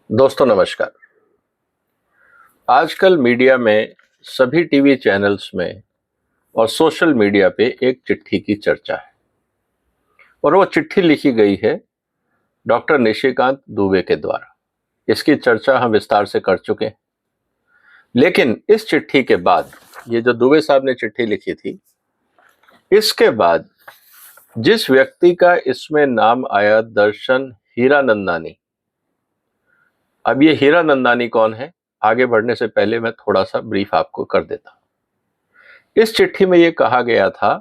दोस्तों नमस्कार। आजकल मीडिया में सभी टीवी चैनल्स में और सोशल मीडिया पे एक चिट्ठी की चर्चा है और वो चिट्ठी लिखी गई है डॉक्टर निशिकांत दुबे के द्वारा। इसकी चर्चा हम विस्तार से कर चुके हैं, लेकिन इस चिट्ठी के बाद, ये जो दुबे साहब ने चिट्ठी लिखी थी, इसके बाद जिस व्यक्ति का इसमें नाम आया, दर्शन हीरानंदानी। अब ये हीरानंदानी कौन है, आगे बढ़ने से पहले मैं थोड़ा सा ब्रीफ आपको कर देता हूं। इस चिट्ठी में ये कहा गया था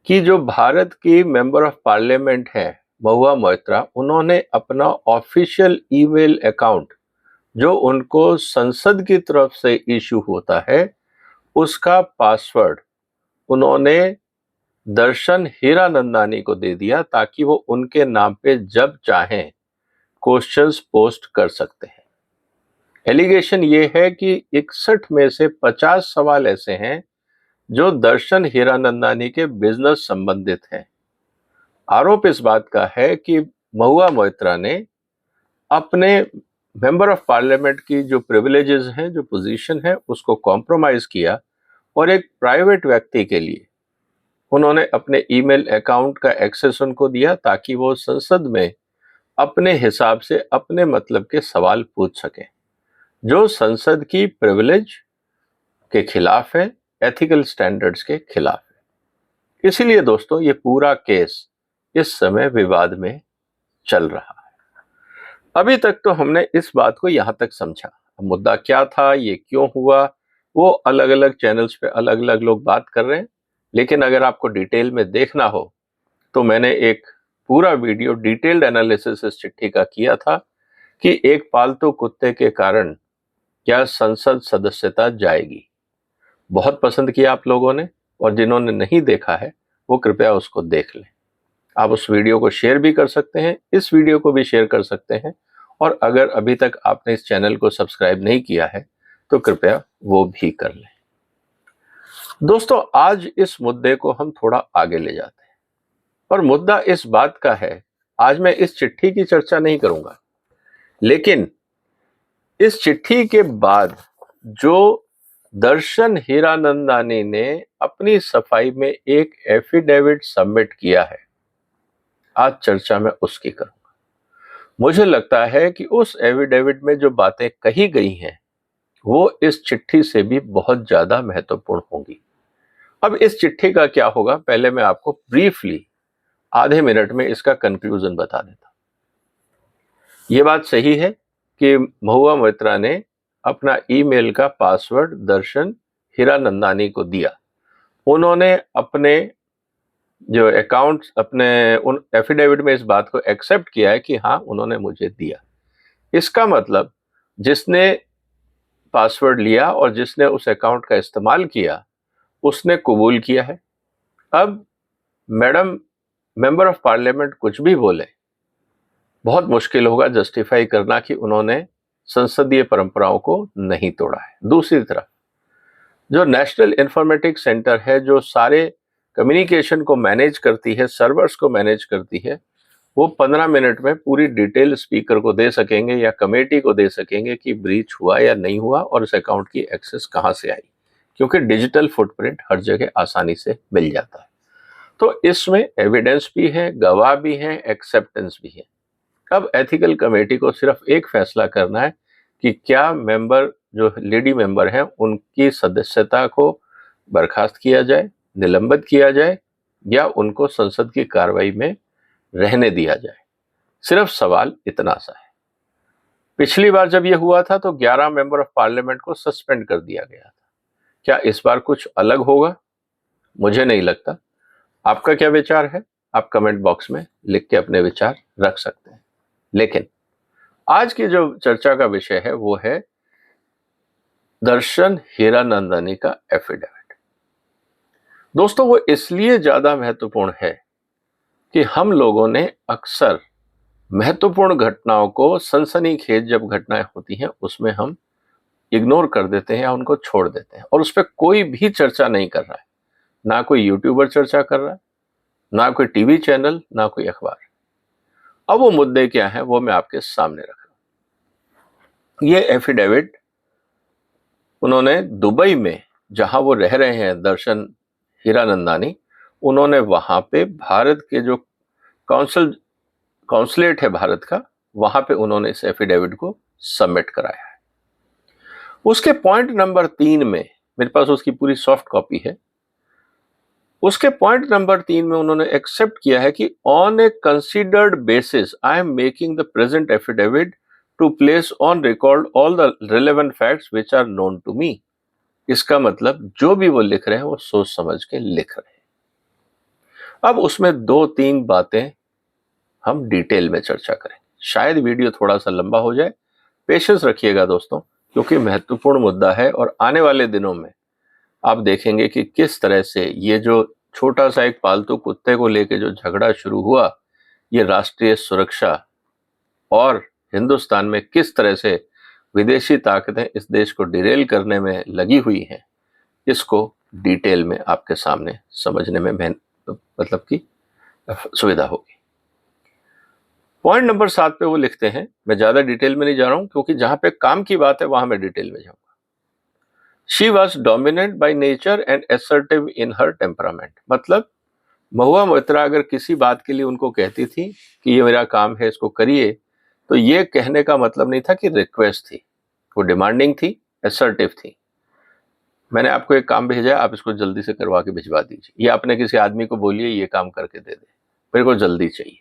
कि जो भारत की मेंबर ऑफ पार्लियामेंट है महुआ मोइत्रा, उन्होंने अपना ऑफिशियल ईमेल अकाउंट जो उनको संसद की तरफ से इशू होता है, उसका पासवर्ड उन्होंने दर्शन हीरानंदानी को दे दिया ताकि वो उनके नाम पे जब चाहें क्वेश्चंस पोस्ट कर सकते हैं। एलिगेशन ये है कि 61 में से 50 सवाल ऐसे हैं जो दर्शन हीरानंदानी के बिजनेस संबंधित हैं। आरोप इस बात का है कि महुआ मोइत्रा ने अपने मेंबर ऑफ पार्लियामेंट की जो प्रिविलेजेस हैं, जो पोजीशन है, उसको कॉम्प्रोमाइज किया और एक प्राइवेट व्यक्ति के लिए उन्होंने अपने ईमेल अकाउंट का एक्सेस उनको दिया ताकि वो संसद में अपने हिसाब से अपने मतलब के सवाल पूछ सकें, जो संसद की प्रिविलेज के खिलाफ है, एथिकल स्टैंडर्ड्स के खिलाफ है। इसीलिए दोस्तों ये पूरा केस इस समय विवाद में चल रहा है। अभी तक तो हमने इस बात को यहां तक समझा। मुद्दा क्या था, ये क्यों हुआ, वो अलग अलग चैनल्स पे अलग अलग लोग बात कर रहे हैं, लेकिन अगर आपको डिटेल में देखना हो तो मैंने एक पूरा वीडियो डिटेल्ड एनालिसिस इस चिट्ठी का किया था कि एक पालतू कुत्ते के कारण क्या संसद सदस्यता जाएगी। बहुत पसंद किया आप लोगों ने, और जिन्होंने नहीं देखा है वो कृपया उसको देख लें। आप उस वीडियो को शेयर भी कर सकते हैं, इस वीडियो को भी शेयर कर सकते हैं, और अगर अभी तक आपने इस चैनल को सब्सक्राइब नहीं किया है तो कृपया वो भी कर लें। दोस्तों आज इस मुद्दे को हम थोड़ा आगे ले जाते हैं, और मुद्दा इस बात का है, आज मैं इस चिट्ठी की चर्चा नहीं करूंगा, लेकिन इस चिट्ठी के बाद जो दर्शन हीरानंदानी ने अपनी सफाई में एक एफिडेविट सबमिट किया है, आज चर्चा में उसकी करूंगा। मुझे लगता है कि उस एफिडेविट में जो बातें कही गई हैं वो इस चिट्ठी से भी बहुत ज्यादा महत्वपूर्ण होंगी। अब इस चिट्ठी का क्या होगा, पहले मैं आपको ब्रीफली आधे मिनट में इसका कंक्लूजन बता देता हूं। ये बात सही है कि महुआ मोइत्रा ने अपना ईमेल का पासवर्ड दर्शन हीरानंदानी को दिया। उन्होंने अपने जो अकाउंट, अपने उन एफिडेविट में इस बात को एक्सेप्ट किया है कि हाँ उन्होंने मुझे दिया। इसका मतलब जिसने पासवर्ड लिया और जिसने उस अकाउंट का इस्तेमाल किया उसने कबूल किया है। अब मैडम मेंबर ऑफ पार्लियामेंट कुछ भी बोले, बहुत मुश्किल होगा जस्टिफाई करना कि उन्होंने संसदीय परंपराओं को नहीं तोड़ा है। दूसरी तरफ जो नेशनल इंफॉर्मेटिक्स सेंटर है, जो सारे कम्युनिकेशन को मैनेज करती है, सर्वर्स को मैनेज करती है, वो 15 मिनट में पूरी डिटेल स्पीकर को दे सकेंगे या कमेटी को दे सकेंगे कि ब्रीच हुआ या नहीं हुआ और इस अकाउंट की एक्सेस कहां से आई, क्योंकि डिजिटल फुटप्रिंट हर जगह आसानी से मिल जाता है। तो इसमें एविडेंस भी है, गवाह भी है, एक्सेप्टेंस भी है। अब एथिकल कमेटी को सिर्फ एक फैसला करना है कि क्या मेंबर, जो लेडी मेंबर हैं, उनकी सदस्यता को बर्खास्त किया जाए, निलंबित किया जाए, या उनको संसद की कार्रवाई में रहने दिया जाए। सिर्फ सवाल इतना सा है। पिछली बार जब यह हुआ था तो 11 मेंबर ऑफ पार्लियामेंट को सस्पेंड कर दिया गया था। क्या इस बार कुछ अलग होगा? मुझे नहीं लगता। आपका क्या विचार है, आप कमेंट बॉक्स में लिख के अपने विचार रख सकते हैं। लेकिन आज की जो चर्चा का विषय है वो है दर्शन हीरानंदानी का एफिडेविट। दोस्तों वो इसलिए ज्यादा महत्वपूर्ण है कि हम लोगों ने अक्सर महत्वपूर्ण घटनाओं को, सनसनीखेज जब घटनाएं होती हैं उसमें हम इग्नोर कर देते हैं या उनको छोड़ देते हैं, और उस पर कोई भी चर्चा नहीं कर रहा है। ना कोई यूट्यूबर चर्चा कर रहा है, ना कोई टीवी चैनल, ना कोई अखबार। अब वो मुद्दे क्या हैं वो मैं आपके सामने रख रहा हूं। ये एफिडेविट उन्होंने दुबई में, जहां वो रह रहे हैं दर्शन हीरानंदानी, उन्होंने वहां पे भारत के जो कॉन्सुलेट है भारत का, वहां पे उन्होंने इस एफिडेविट को सबमिट कराया है। उसके पॉइंट नंबर 3 में, मेरे पास उसकी पूरी सॉफ्ट कॉपी है, उसके पॉइंट नंबर 3 में उन्होंने एक्सेप्ट किया है कि on a considered basis I am making the present affidavit to place on record all the relevant facts which are known to me. इसका मतलब जो भी वो लिख रहे हैं वो सोच समझ के लिख रहे हैं। अब उसमें 2-3 बातें हम डिटेल में चर्चा करें, शायद वीडियो थोड़ा सा लंबा हो जाए, पेशेंस रखिएगा दोस्तों, क्योंकि महत्वपूर्ण मुद्दा है और आने वाले दिनों में आप देखेंगे कि किस तरह से ये जो छोटा सा एक पालतू कुत्ते को लेके जो झगड़ा शुरू हुआ, ये राष्ट्रीय सुरक्षा और हिंदुस्तान में किस तरह से विदेशी ताकतें इस देश को डिरेल करने में लगी हुई हैं, इसको डिटेल में आपके सामने समझने में मतलब की सुविधा होगी। पॉइंट नंबर 7 पे वो लिखते हैं, मैं ज्यादा डिटेल में नहीं जा रहा हूं क्योंकि जहां पे काम की बात है वहां मैं डिटेल में जाऊंगा। She was dominant by nature and assertive in her temperament. मतलब महुआ मोइत्रा अगर किसी बात के लिए उनको कहती थी कि ये मेरा काम है इसको करिए, तो ये कहने का मतलब नहीं था कि रिक्वेस्ट थी, वो डिमांडिंग थी, एसर्टिव थी। मैंने आपको एक काम भेजा है, आप इसको जल्दी से करवा के भिजवा दीजिए, या अपने किसी आदमी को बोलिए ये काम करके दे दे, मेरे को जल्दी चाहिए।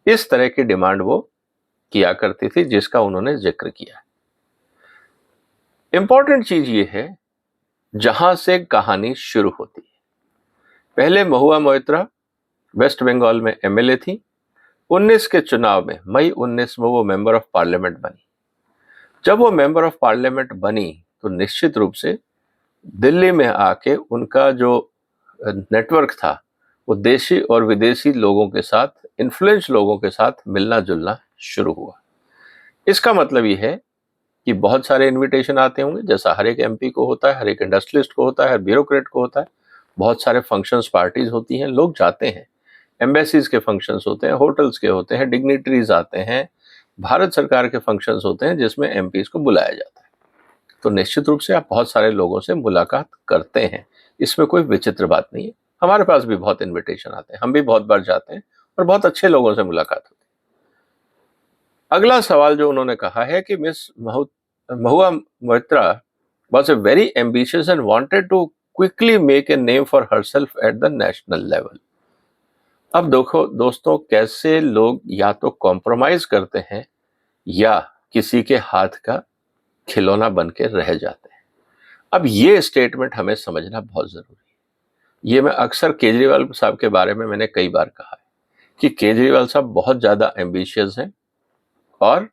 इस तरह की डिमांड वो किया करती थी, जिसका उन्होंने जिक्र किया। इंपॉर्टेंट चीज ये है जहां से कहानी शुरू होती है। पहले महुआ मोइत्रा वेस्ट बंगाल में एमएलए थी। 19 के चुनाव में मई 19 में वो मेंबर ऑफ पार्लियामेंट बनी। जब वो मेंबर ऑफ पार्लियामेंट बनी तो निश्चित रूप से दिल्ली में आके उनका जो नेटवर्क था वो देशी और विदेशी लोगों के साथ, इन्फ्लुएंस लोगों के साथ मिलना जुलना शुरू हुआ। इसका मतलब ये है कि बहुत सारे इनविटेशन आते होंगे, जैसा हर एक एमपी को होता है, हर एक इंडस्ट्रियलिस्ट को होता है, हर ब्यूरोक्रेट को होता है। बहुत सारे फंक्शंस, पार्टीज होती हैं, लोग जाते हैं, एम्बेसीज के फंक्शंस होते हैं, होटल्स के होते हैं, डिग्निटरीज आते हैं, भारत सरकार के फंक्शंस होते हैं जिसमें एमपीज को बुलाया जाता है। तो निश्चित रूप से आप बहुत सारे लोगों से मुलाकात करते हैं, इसमें कोई विचित्र बात नहीं है। हमारे पास भी बहुत इन्विटेशन आते हैं, हम भी बहुत बार जाते हैं और बहुत अच्छे लोगों से मुलाकात होती है। अगला सवाल जो उन्होंने कहा है कि miss Mahua Moitra was a very ambitious and wanted to quickly make a name for herself at the national level। अब देखो दोस्तों, कैसे लोग या तो कॉम्प्रोमाइज करते हैं या किसी के हाथ का खिलौना बन के रह जाते हैं। अब ये स्टेटमेंट हमें समझना बहुत जरूरी है। ये मैं अक्सर केजरीवाल साहब के बारे में मैंने कई बार कहा है कि केजरीवाल साहब बहुत ज्यादा एम्बिशियस हैं और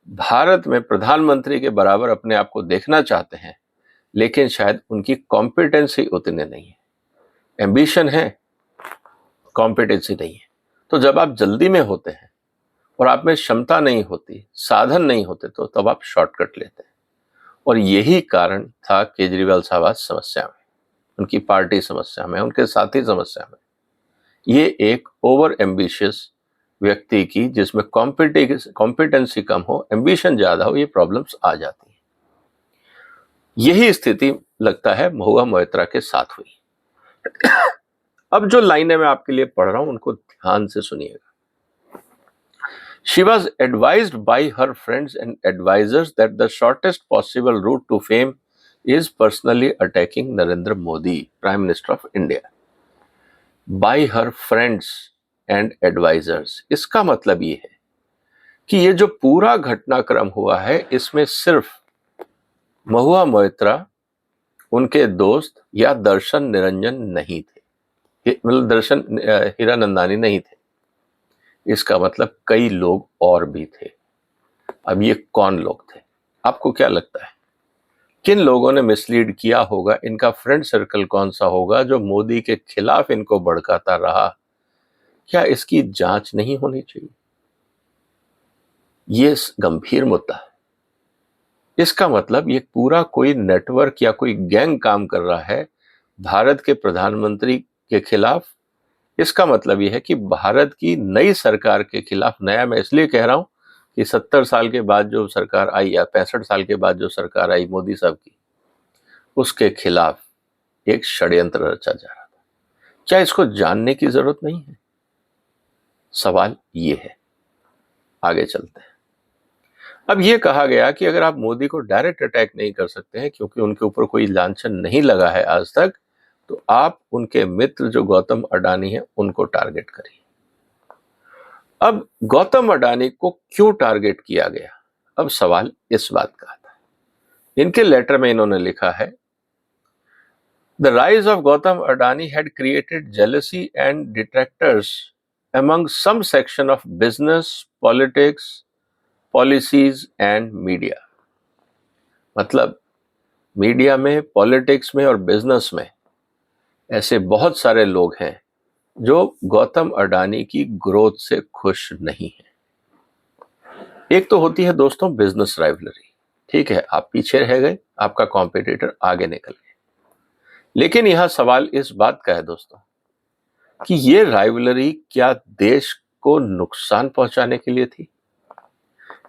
भारत में प्रधानमंत्री के बराबर अपने आप को देखना चाहते हैं, लेकिन शायद उनकी कॉम्पिटेंसी उतनी नहीं है। एम्बिशन है, कॉम्पिटेंसी नहीं है। तो जब आप जल्दी में होते हैं और आप में क्षमता नहीं होती, साधन नहीं होते, तो तब आप शॉर्टकट लेते हैं। और यही कारण था केजरीवाल साहब आज समस्या में, उनकी पार्टी समस्या में, उनके साथी समस्या में। ये एक ओवर एम्बिशियस व्यक्ति की, जिसमें कॉम्पिटेंसी कम हो, एम्बिशन ज्यादा हो, ये प्रॉब्लम्स आ जाती हैं। यही स्थिति लगता है महुआ मोइत्रा के साथ हुई। अब जो लाइनें मैं आपके लिए पढ़ रहा हूं उनको ध्यान से सुनिएगा। She was advised by her friends and advisors that the shortest possible route to fame is personally attacking Narendra Modi, Prime Minister of India. By her friends and advisors, इसका मतलब ये है कि ये जो पूरा घटनाक्रम हुआ है इसमें सिर्फ महुआ मोइत्रा, उनके दोस्त या दर्शन निरंजन नहीं थे, मतलब दर्शन हीरानंदानी नहीं थे। इसका मतलब कई लोग और भी थे। अब ये कौन लोग थे? आपको क्या लगता है किन लोगों ने मिसलीड किया होगा? इनका फ्रेंड सर्कल कौन सा होगा जो मोदी के खिलाफ इनको भड़काता रहा? क्या इसकी जांच नहीं होनी चाहिए? ये गंभीर मुद्दा है। इसका मतलब ये पूरा कोई नेटवर्क या कोई गैंग काम कर रहा है भारत के प्रधानमंत्री के खिलाफ। इसका मतलब यह है कि भारत की नई सरकार के खिलाफ, नया मैं इसलिए कह रहा हूं कि 70 साल के बाद जो सरकार आई या 65 साल के बाद जो सरकार आई मोदी साहब की, उसके खिलाफ एक षड्यंत्र रचा जा रहा था। क्या इसको जानने की जरूरत नहीं है? सवाल ये है। आगे चलते हैं। अब ये कहा गया कि अगर आप मोदी को डायरेक्ट अटैक नहीं कर सकते हैं क्योंकि उनके ऊपर कोई लांछन नहीं लगा है आज तक, तो आप उनके मित्र जो गौतम अडानी है उनको टारगेट करिए। अब गौतम अडानी को क्यों टारगेट किया गया? अब सवाल इस बात का आता है। इनके लेटर में इन्होंने लिखा है, the rise of Gautam Adani had created jealousy and detractors among some section of business, politics, policies and media। मतलब मीडिया में, पॉलिटिक्स में और बिजनेस में ऐसे बहुत सारे लोग हैं जो गौतम अडानी की ग्रोथ से खुश नहीं है। एक तो होती है दोस्तों बिजनेस राइवलरी। ठीक है, आप पीछे रह गए, आपका कॉम्पिटिटर आगे निकल गए, लेकिन यहां सवाल इस बात का है दोस्तों कि ये राइवलरी क्या देश को नुकसान पहुंचाने के लिए थी?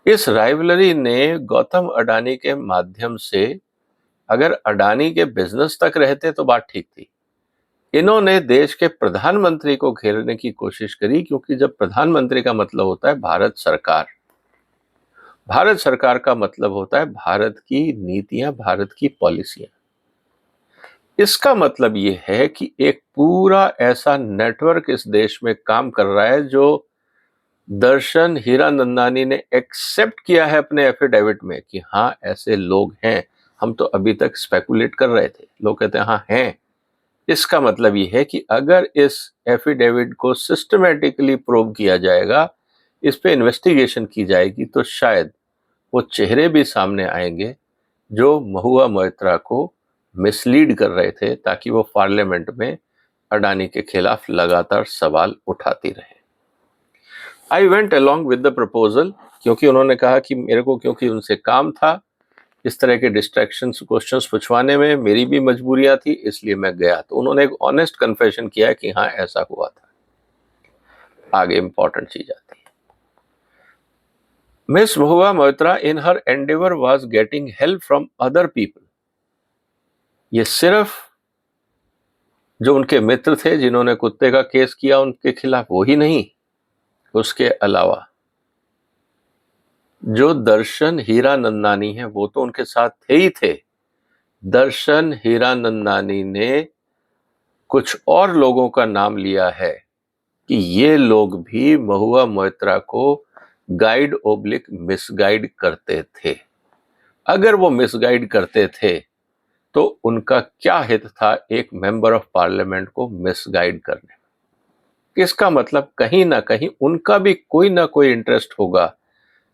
इस राइवलरी ने गौतम अडानी के माध्यम से, अगर अडानी के बिजनेस तक रहते तो बात ठीक थी। इन्होंने देश के प्रधानमंत्री को घेरने की कोशिश करी, क्योंकि जब प्रधानमंत्री का मतलब होता है भारत सरकार, भारत सरकार का मतलब होता है भारत की नीतियां, भारत की पॉलिसियां। इसका मतलब यह है कि एक पूरा ऐसा नेटवर्क इस देश में काम कर रहा है जो दर्शन हीरानंदानी ने एक्सेप्ट किया है अपने एफिडेविट में कि हाँ ऐसे लोग हैं। हम तो अभी तक स्पेकुलेट कर रहे थे, लोग कहते हैं हाँ हैं। इसका मतलब ये है कि अगर इस एफिडेविट को सिस्टमेटिकली प्रूव किया जाएगा, इस पे इन्वेस्टिगेशन की जाएगी, तो शायद वो चेहरे भी सामने आएंगे जो महुआ मोइत्रा को मिसलीड कर रहे थे ताकि वो पार्लियामेंट में अडानी के खिलाफ लगातार सवाल उठाती रहे। I went along with the proposal, क्योंकि उन्होंने कहा कि मेरे को, क्योंकि उनसे काम था इस तरह के डिस्ट्रैक्शंस क्वेश्चंस पूछवाने में, मेरी भी मजबूरियां थी, इसलिए मैं गया। तो उन्होंने एक ऑनेस्ट कन्फेशन किया कि हाँ ऐसा हुआ था। आगे इंपॉर्टेंट चीज आती है। Miss Mahua Moitra in her Endeavour was getting help from other people. ये सिर्फ जो उनके मित्र थे जिन्होंने कुत्ते का केस किया उनके खिलाफ, वो ही नहीं, उसके अलावा जो दर्शन हीरानंदानी है वो तो उनके साथ थे ही थे। दर्शन हीरानंदानी ने कुछ और लोगों का नाम लिया है कि ये लोग भी महुआ मोइत्रा को गाइड ओब्लिक मिसगाइड करते थे। अगर वो मिसगाइड करते थे तो उनका क्या हित था एक मेंबर ऑफ पार्लियामेंट को मिसगाइड करने में? इसका मतलब कहीं ना कहीं उनका भी कोई ना कोई इंटरेस्ट होगा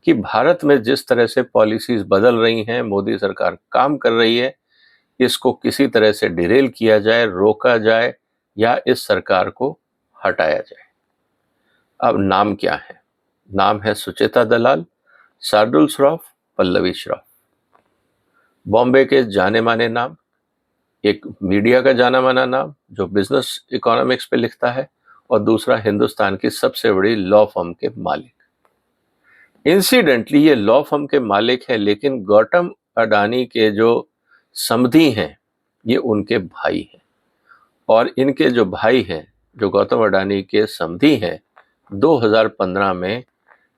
कि भारत में जिस तरह से पॉलिसीज बदल रही हैं, मोदी सरकार काम कर रही है, इसको किसी तरह से डिरेल किया जाए, रोका जाए या इस सरकार को हटाया जाए। अब नाम क्या है? नाम है सुचेता दलाल, शार्दुल श्रॉफ, पल्लवी श्रॉफ। बॉम्बे के जाने माने नाम, एक मीडिया का जाना माना नाम जो बिजनेस इकोनॉमिक्स पे लिखता है, और दूसरा हिंदुस्तान की सबसे बड़ी लॉ फर्म के मालिक। इंसिडेंटली ये लॉ फर्म के मालिक है, लेकिन गौतम अडानी के जो समधी हैं ये उनके भाई हैं। और इनके जो भाई हैं, जो गौतम अडानी के समधी हैं, 2015 में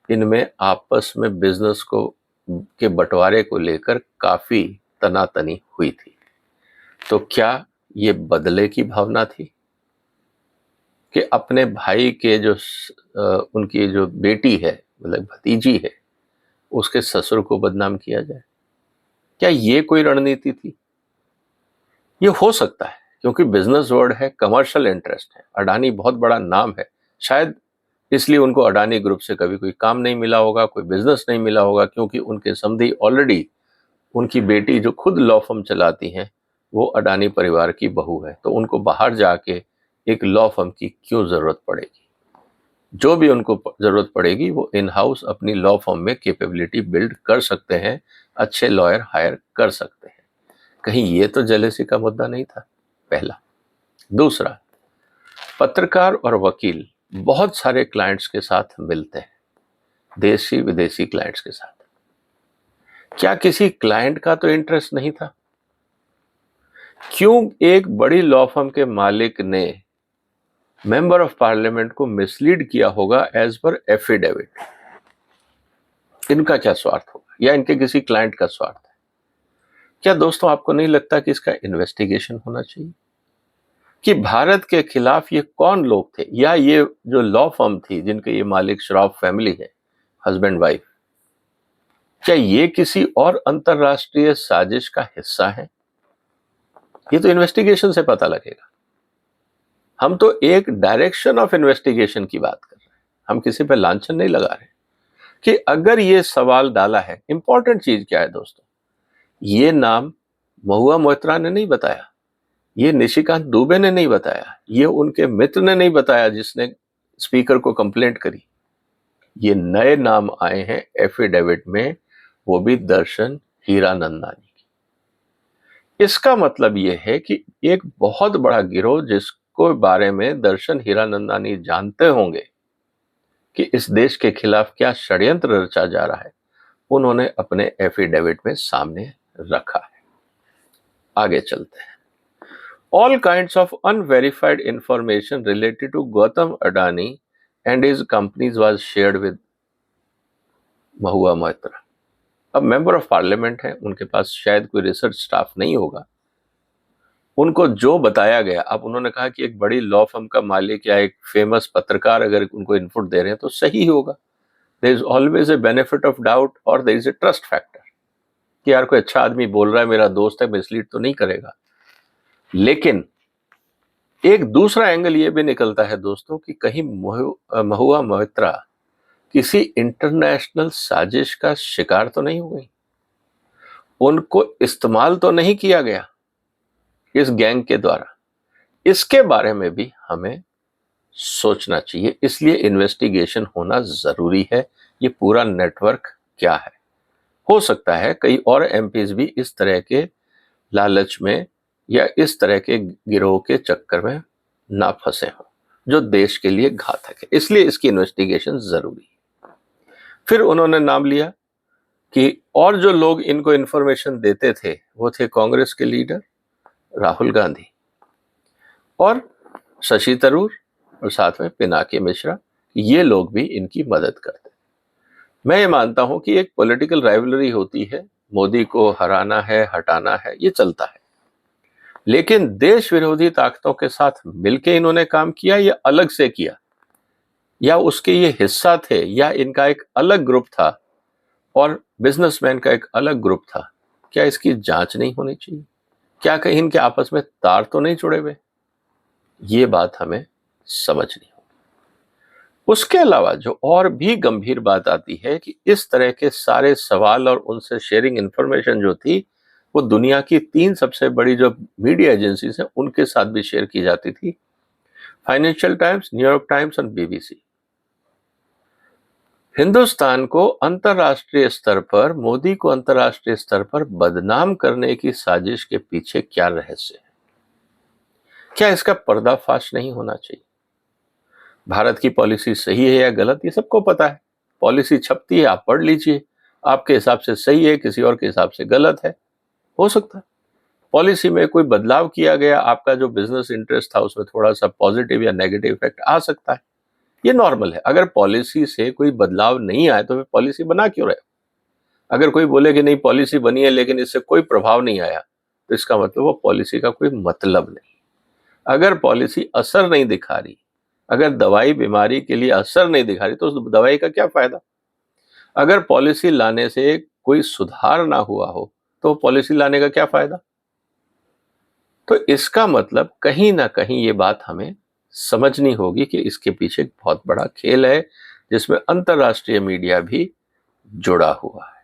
इनमें आपस में बिजनेस को के बंटवारे को लेकर काफी तनातनी हुई थी। तो क्या ये बदले की भावना थी कि अपने भाई के जो उनकी जो बेटी है, मतलब भतीजी है, उसके ससुर को बदनाम किया जाए? क्या ये कोई रणनीति थी? ये हो सकता है क्योंकि बिजनेस वर्ड है, कमर्शियल इंटरेस्ट है, अडानी बहुत बड़ा नाम है, शायद इसलिए उनको अडानी ग्रुप से कभी कोई काम नहीं मिला होगा, कोई बिजनेस नहीं मिला होगा, क्योंकि उनके समधी ऑलरेडी, उनकी बेटी जो खुद लॉ फर्म चलाती हैं वो अडानी परिवार की बहू है, तो उनको बाहर जाके एक लॉ फर्म की क्यों जरूरत पड़ेगी? जो भी उनको जरूरत पड़ेगी वो इन हाउस अपनी लॉ फर्म में कैपेबिलिटी बिल्ड कर सकते हैं, अच्छे लॉयर हायर कर सकते हैं। कहीं ये तो जेलेसी का मुद्दा नहीं था? पहला। दूसरा, पत्रकार और वकील बहुत सारे क्लाइंट्स के साथ मिलते हैं, देशी विदेशी क्लाइंट्स के साथ। क्या किसी क्लाइंट का तो इंटरेस्ट नहीं था? क्यों एक बड़ी लॉ फर्म के मालिक ने मेंबर ऑफ पार्लियामेंट को मिसलीड किया होगा एज पर एफिडेविट? इनका क्या स्वार्थ होगा, या इनके किसी क्लाइंट का स्वार्थ है? क्या दोस्तों आपको नहीं लगता कि इसका इन्वेस्टिगेशन होना चाहिए कि भारत के खिलाफ ये कौन लोग थे, या ये जो लॉ फर्म थी जिनके ये मालिक श्रॉफ फैमिली है, हस्बैंड वाइफ, क्या ये किसी और अंतरराष्ट्रीय साजिश का हिस्सा है? ये तो इन्वेस्टिगेशन से पता लगेगा। हम तो एक डायरेक्शन ऑफ इन्वेस्टिगेशन की बात कर रहे हैं, हम किसी पे लांछन नहीं लगा रहे कि अगर ये सवाल डाला है। इंपॉर्टेंट चीज क्या है दोस्तों, ये नाम महुआ मोइत्रा ने नहीं बताया, ये निशिकांत दुबे ने नहीं बताया, ये उनके मित्र ने नहीं बताया जिसने स्पीकर को कंप्लेंट करी। ये नए नाम आए हैं एफिडेविट में, वो भी दर्शन हीरानंदानी की। इसका मतलब ये है कि एक बहुत बड़ा गिरोह जिसको बारे में दर्शन हीरानंदानी जानते होंगे कि इस देश के खिलाफ क्या षड्यंत्र रचा जा रहा है, उन्होंने अपने एफिडेविट में सामने रखा है। आगे चलते हैं। All kinds of unverified information related to Gautam Adani and his companies was shared with Mahua Moitra. अब मेंबर ऑफ पार्लियामेंट है, उनके पास शायद कोई रिसर्च स्टाफ नहीं होगा, उनको जो बताया गया, अब उन्होंने कहा कि एक बड़ी लॉ फर्म का मालिक या एक फेमस पत्रकार अगर उनको इनपुट दे रहे हैं तो सही होगा। There is always a benefit of doubt और there is a trust factor कि यार कोई अच्छा आदमी बोल रहा है, मेरा दोस्त है, मिसलीड तो नहीं करेगा। लेकिन एक दूसरा एंगल ये भी निकलता है दोस्तों कि कहीं महुआ मोइत्रा किसी इंटरनेशनल साजिश का शिकार तो नहीं हो गई, उनको इस्तेमाल तो नहीं किया गया इस गैंग के द्वारा। इसके बारे में भी हमें सोचना चाहिए, इसलिए इन्वेस्टिगेशन होना जरूरी है। ये पूरा नेटवर्क क्या है, हो सकता है कई और एमपीज भी इस तरह के लालच में या इस तरह के गिरोह के चक्कर में ना फंसे हों जो देश के लिए घातक है, इसलिए इसकी इन्वेस्टिगेशन जरूरी है। फिर उन्होंने नाम लिया कि और जो लोग इनको इंफॉर्मेशन देते थे वो थे कांग्रेस के लीडर राहुल गांधी और शशि थरूर और साथ में पिनाकी मिश्रा, ये लोग भी इनकी मदद करते। मैं ये मानता हूं कि एक पॉलिटिकल राइवलरी होती है, मोदी को हराना है, हटाना है, ये चलता है, लेकिन देश विरोधी ताकतों के साथ मिलके इन्होंने काम किया या अलग से किया, या उसके ये हिस्सा थे, या इनका एक अलग ग्रुप था और बिजनेसमैन का एक अलग ग्रुप था, क्या इसकी जांच नहीं होनी चाहिए? क्या कहीं इनके आपस में तार तो नहीं जुड़े हुए? ये बात हमें समझनी होगी। उसके अलावा जो और भी गंभीर बात आती है कि इस तरह के सारे सवाल और उनसे शेयरिंग इंफॉर्मेशन जो थी वो दुनिया की 3 सबसे बड़ी जो मीडिया एजेंसीज हैं उनके साथ भी शेयर की जाती थी, फाइनेंशियल टाइम्स, न्यूयॉर्क टाइम्स और बीबीसी। हिंदुस्तान को अंतरराष्ट्रीय स्तर पर, मोदी को अंतरराष्ट्रीय स्तर पर बदनाम करने की साजिश के पीछे क्या रहस्य है? क्या इसका पर्दाफाश नहीं होना चाहिए? भारत की पॉलिसी सही है या गलत, ये सबको पता है। पॉलिसी छपती है, आप पढ़ लीजिए, आपके हिसाब से सही है, किसी और के हिसाब से गलत है, हो सकता है पॉलिसी में कोई बदलाव किया गया, आपका जो बिजनेस इंटरेस्ट था उसमें थोड़ा सा पॉजिटिव या नेगेटिव इफेक्ट आ सकता है, ये नॉर्मल है। अगर पॉलिसी से कोई बदलाव नहीं आए तो फिर पॉलिसी बना क्यों रहे? अगर कोई बोले कि नहीं पॉलिसी बनी है लेकिन इससे कोई प्रभाव नहीं आया, तो इसका मतलब वो पॉलिसी का कोई मतलब नहीं। अगर पॉलिसी असर नहीं दिखा रही, अगर दवाई बीमारी के लिए असर नहीं दिखा रही, तो उस दवाई का क्या फायदा? अगर पॉलिसी लाने से कोई सुधार ना हुआ हो तो पॉलिसी लाने का क्या फायदा? तो इसका मतलब कहीं ना कहीं ये बात हमें समझनी होगी कि इसके पीछे एक बहुत बड़ा खेल है जिसमें अंतरराष्ट्रीय मीडिया भी जुड़ा हुआ है।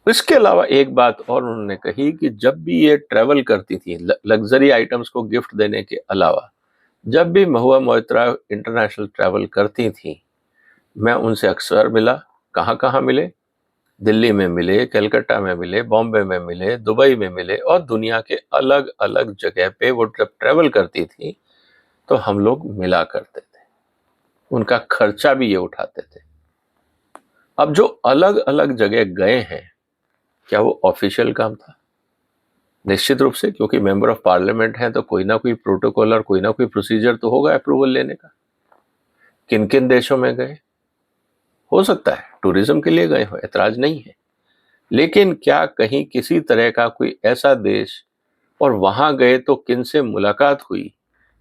इसके अलावा एक बात और उन्होंने कही कि जब भी ये ट्रैवल करती थी, लग्जरी आइटम्स को गिफ्ट देने के अलावा, जब भी महुआ मोइत्रा इंटरनेशनल ट्रैवल करती थी, मैं उनसे अक्सर मिला। कहाँ कहाँ मिले? दिल्ली में मिले, कलकत्ता में मिले, बॉम्बे में मिले, दुबई में मिले, और दुनिया के अलग अलग जगह पे वो जब ट्रैवल करती थी तो हम लोग मिला करते थे। उनका खर्चा भी ये उठाते थे। अब जो अलग अलग जगह गए हैं, क्या वो ऑफिशियल काम था? निश्चित रूप से, क्योंकि मेंबर ऑफ पार्लियामेंट हैं तो कोई ना कोई प्रोटोकॉल और कोई ना कोई प्रोसीजर तो होगा अप्रूवल लेने का। किन किन देशों में गए? हो सकता है टूरिज्म के लिए गए हो, ऐतराज नहीं है, लेकिन क्या कहीं किसी तरह का कोई ऐसा देश, और वहां गए तो किन से मुलाकात हुई?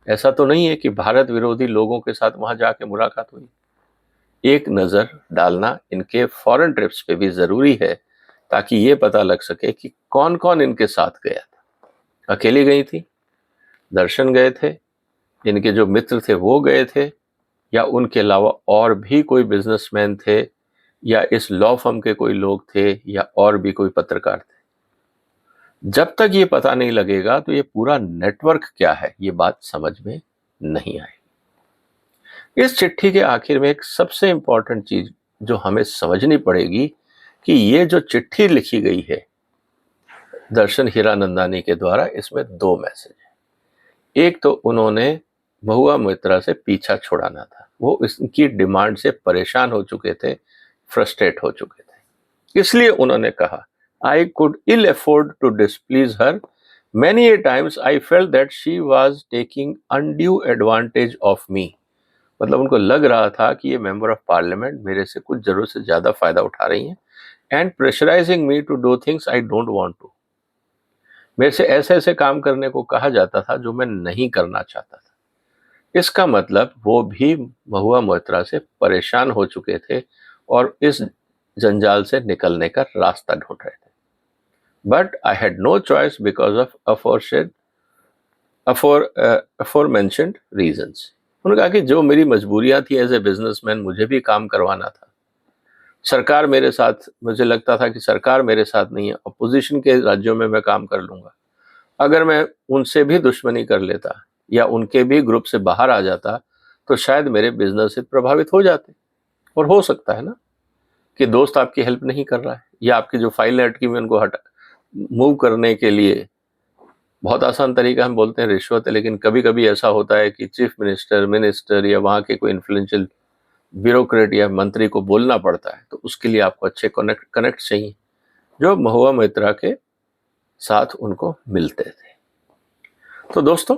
ऐसा तो नहीं है कि भारत विरोधी लोगों के साथ वहां जाके मुलाकात हुई। एक नजर डालना इनके फॉरेन ट्रिप्स पे भी जरूरी है, ताकि ये पता लग सके कि कौन कौन इनके साथ गया था। अकेली गई थी, दर्शन गए थे, इनके जो मित्र थे वो गए थे, या उनके अलावा और भी कोई बिजनेसमैन थे, या इस लॉ फर्म के कोई लोग थे, या और भी कोई पत्रकार थे। जब तक ये पता नहीं लगेगा तो ये पूरा नेटवर्क क्या है, ये बात समझ में नहीं आएगी। इस चिट्ठी के आखिर में एक सबसे इंपॉर्टेंट चीज जो हमें समझनी पड़ेगी कि ये जो चिट्ठी लिखी गई है दर्शन हीरानंदानी के द्वारा, इसमें दो मैसेज है। एक तो उन्होंने महुआ मोइत्रा से पीछा छुड़ाना था, वो इसकी डिमांड से परेशान हो चुके थे, फ्रस्ट्रेट हो चुके थे, इसलिए उन्होंने कहा, I could ill afford to displease her. Many a times I felt that she was taking undue advantage of me. मतलब उनको लग रहा था कि ये मेंबर ऑफ पार्लियामेंट मेरे से कुछ जरूरत से ज्यादा फायदा उठा रही हैं, and pressurising me to do things I don't want to. मेरे से ऐसे ऐसे काम करने को कहा जाता था जो मैं नहीं करना चाहता था। इसका मतलब वो भी महुआ मोइत्रा से परेशान हो चुके थे और इस जंजाल से निकलने का रास्ता ढूंढ रहे थे। But I had no choice because of aforementioned reasons. उन्होंने कहा कि जो मेरी मजबूरियां थी एज ए बिजनेसमैन, मुझे भी काम करवाना था। सरकार मेरे साथ, मुझे लगता था कि सरकार मेरे साथ नहीं है, अपोजिशन के राज्यों में मैं काम कर लूंगा। अगर मैं उनसे भी दुश्मनी कर लेता या उनके भी ग्रुप से बाहर आ जाता तो शायद मेरे बिजनेस से प्रभावित हो जाते। और हो सकता है ना कि दोस्त आपकी हेल्प नहीं कर रहा है, या आपकी जो फाइल अटकी हुई उनको हटा मूव करने के लिए बहुत आसान तरीका हम बोलते हैं रिश्वत है, लेकिन कभी कभी ऐसा होता है कि चीफ मिनिस्टर या वहाँ के कोई इन्फ्लुएंशियल ब्यूरोक्रेट या मंत्री को बोलना पड़ता है, तो उसके लिए आपको अच्छे कनेक्ट चाहिए, जो महुआ मोइत्रा के साथ उनको मिलते थे। तो दोस्तों,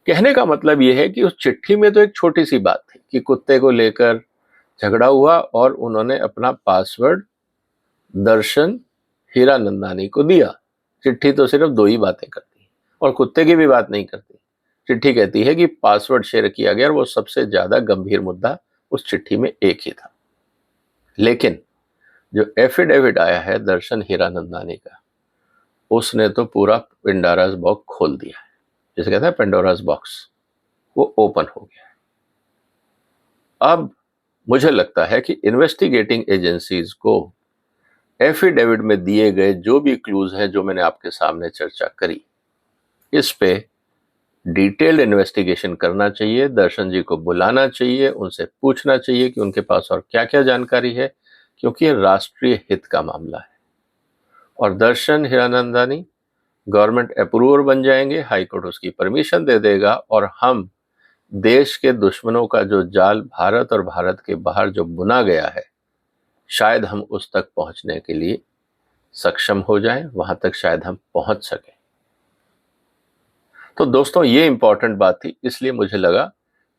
कहने का मतलब यह है कि उस चिट्ठी में तो एक छोटी सी बात थी कि कुत्ते को लेकर झगड़ा हुआ और उन्होंने अपना पासवर्ड दर्शन हीरानंदानी को दिया। चिट्ठी तो सिर्फ दो ही बातें करती है और कुत्ते की भी बात नहीं करती। चिट्ठी कहती है कि पासवर्ड शेयर किया गया और वो सबसे ज्यादा गंभीर मुद्दा उस चिट्ठी में एक ही था। लेकिन जो एफिडेविट आया है दर्शन हीरानंदानी का, उसने तो पूरा पेंडोरास बॉक्स खोल दिया है, जिसे कहते हैं पेंडोरास बॉक्स, वो ओपन हो गया है। अब मुझे लगता है कि इन्वेस्टिगेटिंग एजेंसीज को एफिडेविट में दिए गए जो भी क्लूज हैं, जो मैंने आपके सामने चर्चा करी, इस पे डिटेल्ड इन्वेस्टिगेशन करना चाहिए। दर्शन जी को बुलाना चाहिए, उनसे पूछना चाहिए कि उनके पास और क्या क्या जानकारी है, क्योंकि ये राष्ट्रीय हित का मामला है। और दर्शन हीरानंदानी गवर्नमेंट अप्रूवर बन जाएंगे, हाईकोर्ट उसकी परमिशन दे देगा, और हम देश के दुश्मनों का जो जाल भारत और भारत के बाहर जो बुना गया है, शायद हम उस तक पहुंचने के लिए सक्षम हो जाएं, वहां तक शायद हम पहुंच सकें। तो दोस्तों, ये इंपॉर्टेंट बात थी, इसलिए मुझे लगा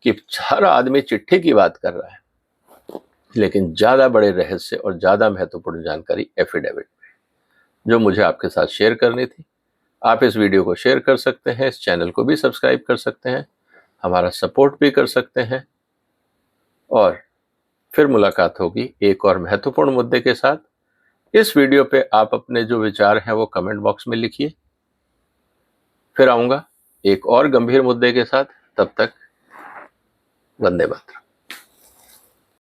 कि हर आदमी चिट्ठी की बात कर रहा है, लेकिन ज्यादा बड़े रहस्य और ज्यादा महत्वपूर्ण जानकारी एफिडेविट में, जो मुझे आपके साथ शेयर करनी थी। आप इस वीडियो को शेयर कर सकते हैं, इस चैनल को भी सब्सक्राइब कर सकते हैं, हमारा सपोर्ट भी कर सकते हैं, और फिर मुलाकात होगी एक और महत्वपूर्ण मुद्दे के साथ। इस वीडियो पे आप अपने जो विचार हैं वो कमेंट बॉक्स में लिखिए। फिर आऊंगा एक और गंभीर मुद्दे के साथ, तब तक वंदे मातरम।